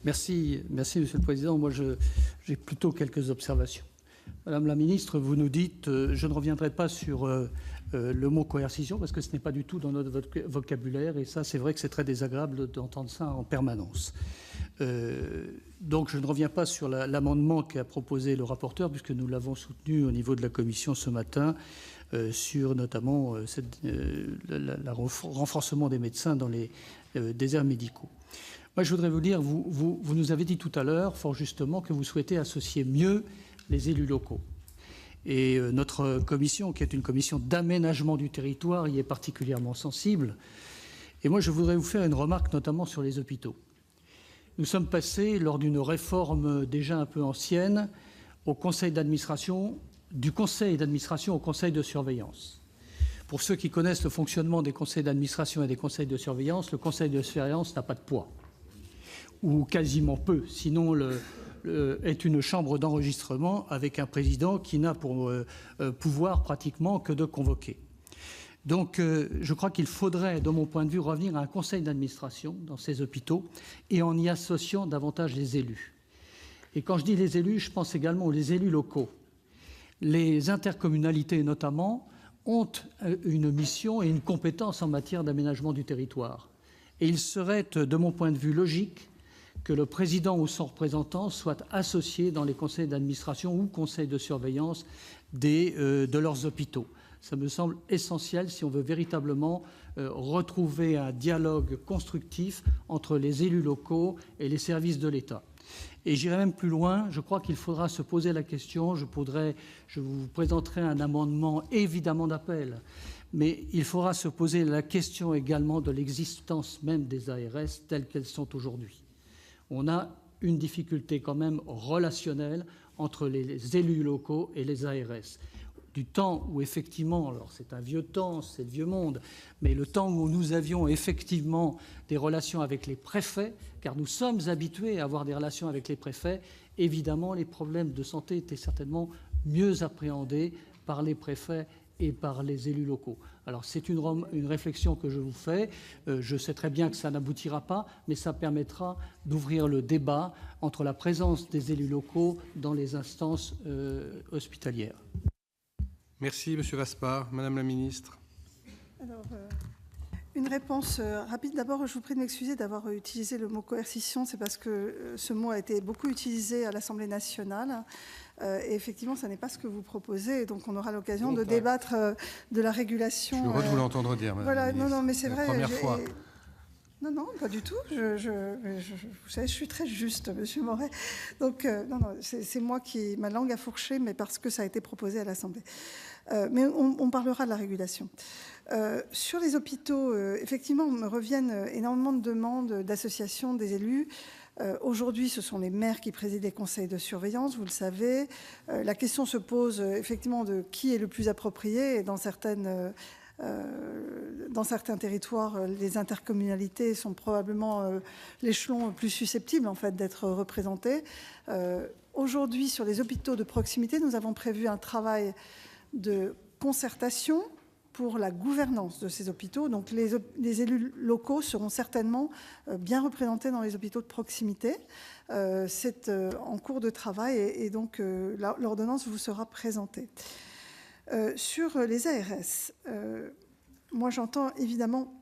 Merci, Monsieur le Président. Moi, j'ai plutôt quelques observations. Madame la Ministre, vous nous dites, je ne reviendrai pas sur le mot coercition, parce que ce n'est pas du tout dans notre vocabulaire, et ça, c'est vrai que c'est très désagréable d'entendre ça en permanence. Donc, je ne reviens pas sur l'amendement qu'a proposé le rapporteur, puisque nous l'avons soutenu au niveau de la commission ce matin, sur notamment le renforcement des médecins dans les déserts médicaux. Moi, je voudrais vous dire, vous nous avez dit tout à l'heure, fort justement, que vous souhaitez associer mieux les élus locaux. Et notre commission, qui est une commission d'aménagement du territoire, y est particulièrement sensible. Et moi, je voudrais vous faire une remarque, notamment sur les hôpitaux. Nous sommes passés, lors d'une réforme déjà un peu ancienne, au conseil d'administration, du conseil d'administration au conseil de surveillance. Pour ceux qui connaissent le fonctionnement des conseils d'administration et des conseils de surveillance, le conseil de surveillance n'a pas de poids, ou quasiment peu, sinon est une chambre d'enregistrement avec un président qui n'a pour pouvoir pratiquement que de convoquer. Donc je crois qu'il faudrait, de mon point de vue, revenir à un conseil d'administration dans ces hôpitaux et en y associant davantage les élus. Et quand je dis les élus, je pense également aux élus locaux. Les intercommunalités notamment ont une mission et une compétence en matière d'aménagement du territoire. Et il serait, de mon point de vue, logique que le président ou son représentant soit associé dans les conseils d'administration ou conseils de surveillance de leurs hôpitaux. Ça me semble essentiel si on veut véritablement retrouver un dialogue constructif entre les élus locaux et les services de l'État. Et j'irai même plus loin, je crois qu'il faudra se poser la question, je vous présenterai un amendement évidemment d'appel, mais il faudra se poser la question également de l'existence même des ARS telles qu'elles sont aujourd'hui. On a une difficulté quand même relationnelle entre les élus locaux et les ARS. Du temps où effectivement, alors c'est un vieux temps, c'est le vieux monde, mais le temps où nous avions effectivement des relations avec les préfets, car nous sommes habitués à avoir des relations avec les préfets, évidemment les problèmes de santé étaient certainement mieux appréhendés par les préfets et par les élus locaux. Alors c'est une réflexion que je vous fais. Je sais très bien que ça n'aboutira pas, mais ça permettra d'ouvrir le débat entre la présence des élus locaux dans les instances hospitalières. Merci, Monsieur Vaspart. Madame la Ministre. Alors, une réponse rapide. D'abord, je vous prie de m'excuser d'avoir utilisé le mot coercition. C'est parce que ce mot a été beaucoup utilisé à l'Assemblée nationale. Et effectivement, ce n'est pas ce que vous proposez. Donc, on aura l'occasion de débattre de la régulation. Je suis heureux de vous l'entendre dire, Madame la Ministre. Non, mais c'est vrai. Première fois. Non, pas du tout. Vous savez, je suis très juste, Monsieur Moret. Donc, non, c'est moi qui... Ma langue a fourché, mais parce que ça a été proposé à l'Assemblée. Mais on parlera de la régulation. Sur les hôpitaux, effectivement, me reviennent énormément de demandes d'associations des élus. Aujourd'hui, ce sont les maires qui président les conseils de surveillance, vous le savez. La question se pose effectivement de qui est le plus approprié. Et dans certains territoires, les intercommunalités sont probablement l'échelon le plus susceptible en fait, d'être représenté. Aujourd'hui, sur les hôpitaux de proximité, nous avons prévu un travail de concertation pour la gouvernance de ces hôpitaux. Donc les élus locaux seront certainement bien représentés dans les hôpitaux de proximité. C'est en cours de travail et donc l'ordonnance vous sera présentée. Sur les ARS, moi j'entends évidemment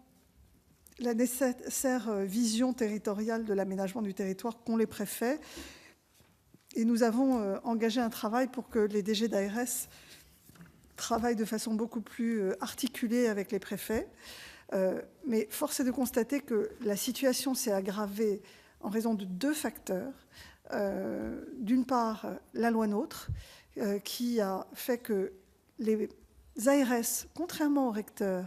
la nécessaire vision territoriale de l'aménagement du territoire qu'ont les préfets. Et nous avons engagé un travail pour que les DG d'ARS travaillent de façon beaucoup plus articulée avec les préfets. Mais force est de constater que la situation s'est aggravée en raison de deux facteurs. D'une part, la loi NOTRe, qui a fait que les ARS, contrairement aux recteurs,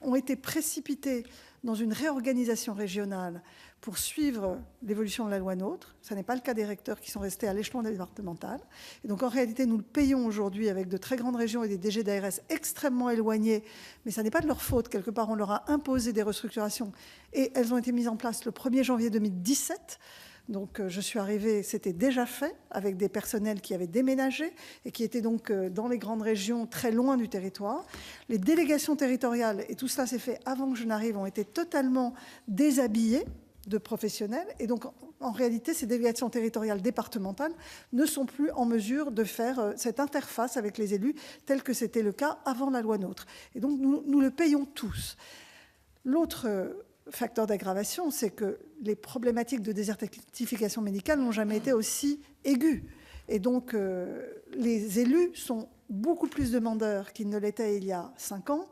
ont été précipités dans une réorganisation régionale pour suivre l'évolution de la loi NOTRe. Ce n'est pas le cas des recteurs qui sont restés à l'échelon départemental. Et donc, en réalité, nous le payons aujourd'hui avec de très grandes régions et des DG d'ARS extrêmement éloignés. Mais ça n'est pas de leur faute. Quelque part, on leur a imposé des restructurations. Et elles ont été mises en place le 1er janvier 2017. Donc, je suis arrivée, c'était déjà fait, avec des personnels qui avaient déménagé et qui étaient donc dans les grandes régions, très loin du territoire. Les délégations territoriales, et tout cela s'est fait avant que je n'arrive, ont été totalement déshabillées. de professionnels. Et donc, en réalité, ces délégations territoriales départementales ne sont plus en mesure de faire cette interface avec les élus, tel que c'était le cas avant la loi NOTRe. Et donc, nous le payons tous. L'autre facteur d'aggravation, c'est que les problématiques de désertification médicale n'ont jamais été aussi aiguës. Et donc, les élus sont beaucoup plus demandeurs qu'ils ne l'étaient il y a 5 ans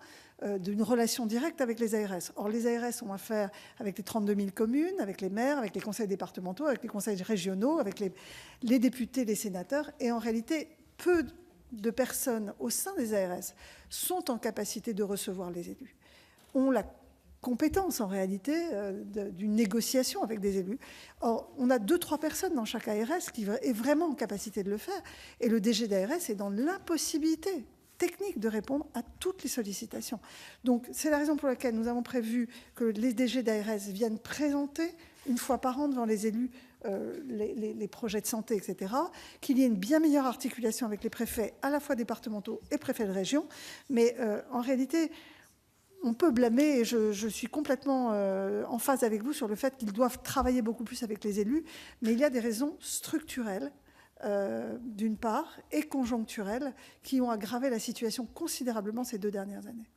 d'une relation directe avec les ARS. Or, les ARS ont affaire avec les 32 000 communes, avec les maires, avec les conseils départementaux, avec les conseils régionaux, avec les députés, les sénateurs. Et en réalité, peu de personnes au sein des ARS sont en capacité de recevoir les élus, ont la compétence en réalité d'une négociation avec des élus. Or, on a 2-3 personnes dans chaque ARS qui est vraiment en capacité de le faire. Et le DG d'ARS est dans l'impossibilité technique de répondre à toutes les sollicitations. Donc, c'est la raison pour laquelle nous avons prévu que les DG d'ARS viennent présenter une fois par an devant les élus les projets de santé, etc., qu'il y ait une bien meilleure articulation avec les préfets, à la fois départementaux et préfets de région. Mais en réalité, on peut blâmer, et je suis complètement en phase avec vous sur le fait qu'ils doivent travailler beaucoup plus avec les élus, mais il y a des raisons structurelles, d'une part, et conjoncturelles, qui ont aggravé la situation considérablement ces 2 dernières années.